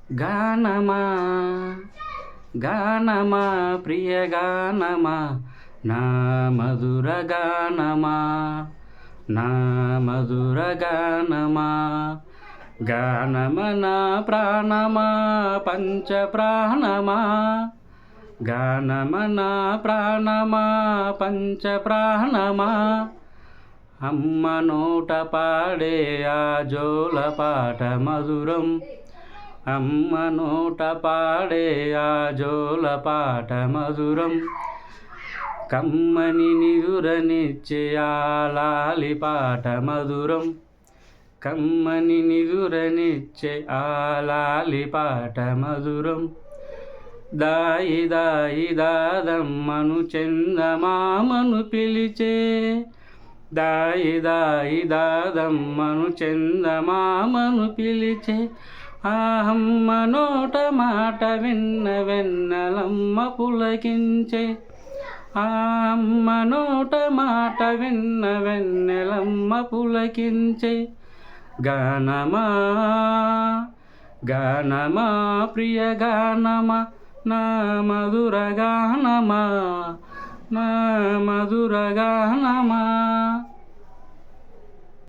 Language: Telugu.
గానమా గానమా ప్రియ గానమా నా మధుర గానమా నా మధుర గానమా గానమనా ప్రాణమా పంచ ప్రాణమా గానమనా ప్రాణమా పంచ ప్రాణమా అమ్మ నోట పాడే ఆ జోల పాట మధురం అమ్మ నోట పాడే ఆ జోల పాట మధురం కమ్మని నిదురనిచ్చే ఆ లాలి పాట మధురం కమ్మని నిదురనిచ్చే ఆ లాలి పాట మధురం దాయి దాయి దాదమ్మను చందమామను పిలిచే దాయి దాయి దాదమ్మను చందమామను పిలిచే ఆ అమ్మ నోట మాట విన్న వెన్నెలమ్మ పులకించే ఆ అమ్మ నోట మాట విన్న వెన్నెలమ్మ పులకించే గానమా గానమా ప్రియ గానమా నా మధుర గానమా నా మధుర గానమా